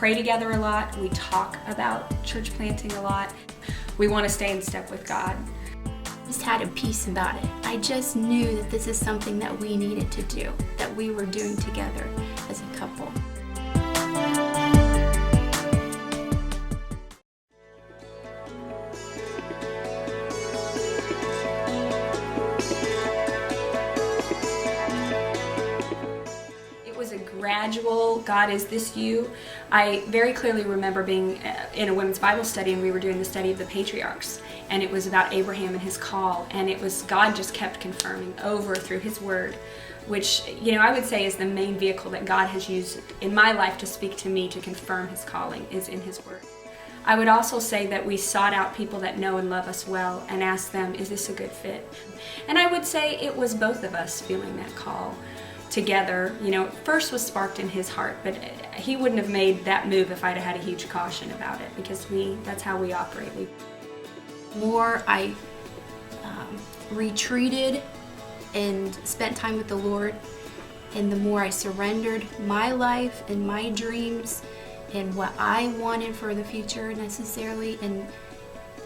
pray together a lot. We talk about church planting a lot. We want to stay in step with God. I just had a peace about it. I just knew that this is something that we needed to do, that we were doing together as a couple. Gradual, God, is this you? I very clearly remember being in a women's Bible study, and we were doing the study of the patriarchs, and it was about Abraham and his call, and it was God just kept confirming over through his word, which, I would say is the main vehicle that God has used in my life to speak to me to confirm his calling is in his word. I would also say that we sought out people that know and love us well and asked them, is this a good fit? And I would say it was both of us feeling that call together. First was sparked in his heart, but he wouldn't have made that move if I'd have had a huge caution about it, because that's how we operate. The more I retreated and spent time with the Lord, and the more I surrendered my life and my dreams and what I wanted for the future necessarily, and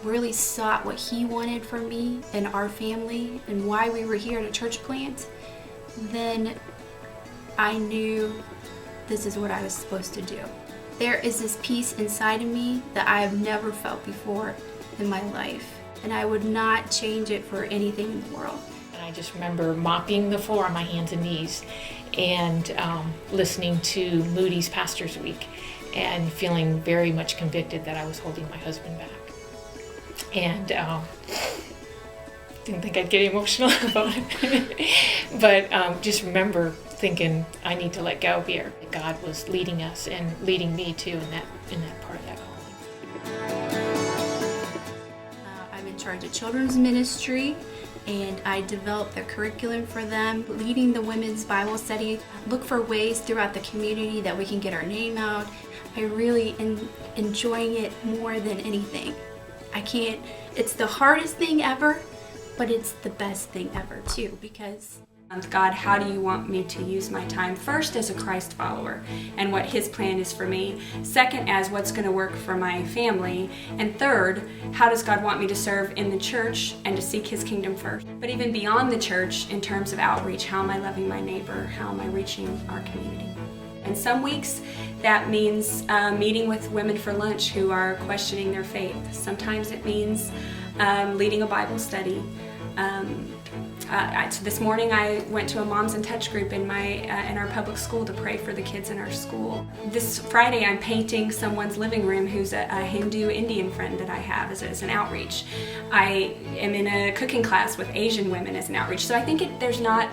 really sought what he wanted for me and our family and why we were here at a church plant, then I knew this is what I was supposed to do. There is this peace inside of me that I have never felt before in my life, and I would not change it for anything in the world. And I just remember mopping the floor on my hands and knees and listening to Moody's Pastor's Week and feeling very much convicted that I was holding my husband back. And didn't think I'd get emotional about it, but just remember thinking I need to let go here. God was leading us and leading me too in that part of that calling. I'm in charge of children's ministry, and I develop the curriculum for them, leading the women's Bible study. Look for ways throughout the community that we can get our name out. I really enjoying it more than anything. It's the hardest thing ever, but it's the best thing ever too, because God, how do you want me to use my time? First, as a Christ follower and what his plan is for me. Second, as what's going to work for my family. And third, how does God want me to serve in the church and to seek his kingdom first? But even beyond the church, in terms of outreach, how am I loving my neighbor? How am I reaching our community? And some weeks that means meeting with women for lunch who are questioning their faith. Sometimes it means leading a Bible study. This morning I went to a Moms in Touch group in our public school to pray for the kids in our school. This Friday I'm painting someone's living room who's a Hindu Indian friend that I have as an outreach. I am in a cooking class with Asian women as an outreach. So I think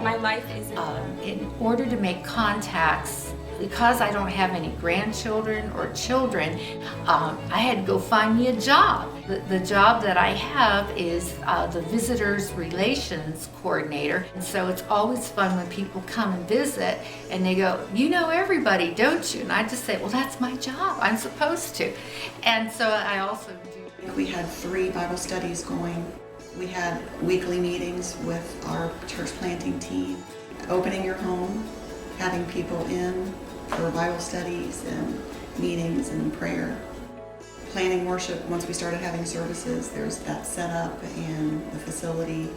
my life isn't... In order to make contacts, because I don't have any grandchildren or children, I had to go find me a job. The job that I have is the Visitors Relations Coordinator. And so it's always fun when people come and visit and they go, you know everybody, don't you? And I just say, well, that's my job. I'm supposed to. And so I also do. We had 3 Bible studies going. We had weekly meetings with our church planting team. Opening your home, having people in for Bible studies and meetings and prayer. Planning worship, once we started having services, there's that setup and the facility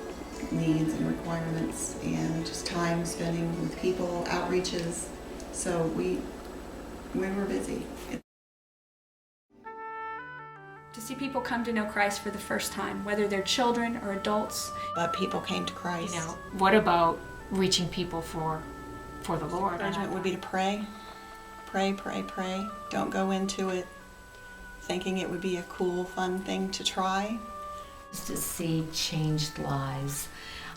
needs and requirements and just time spending with people, outreaches. So we were busy. To see people come to know Christ for the first time, whether they're children or adults. But people came to Christ. What about reaching people for the Lord? Encouragement would be to pray. Pray, pray, pray. Don't go into it thinking it would be a cool, fun thing to try. Just to see changed lives.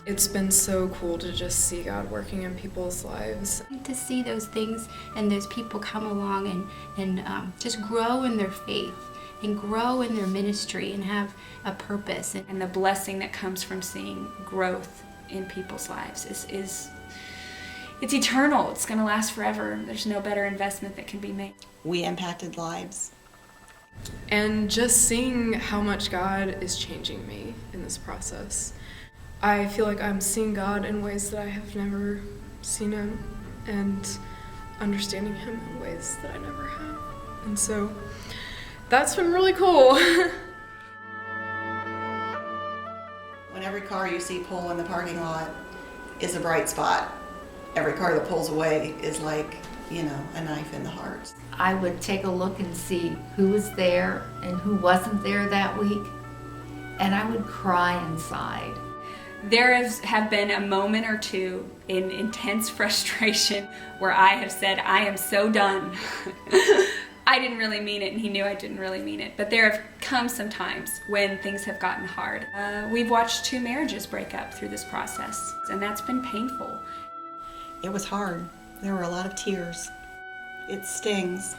It's been so cool to just see God working in people's lives. To see those things and those people come along and just grow in their faith and grow in their ministry and have a purpose. And the blessing that comes from seeing growth in people's lives is it's eternal. It's going to last forever. There's no better investment that can be made. We impacted lives. And just seeing how much God is changing me in this process. I feel like I'm seeing God in ways that I have never seen him and understanding him in ways that I never have. And so that's been really cool. When every car you see pull in the parking lot is a bright spot, every car that pulls away is like, a knife in the heart. I would take a look and see who was there and who wasn't there that week, and I would cry inside. There have been a moment or two in intense frustration where I have said, I am so done. I didn't really mean it, and he knew I didn't really mean it. But there have come some times when things have gotten hard. We've watched 2 marriages break up through this process, and that's been painful. It was hard. There were a lot of tears. It stings.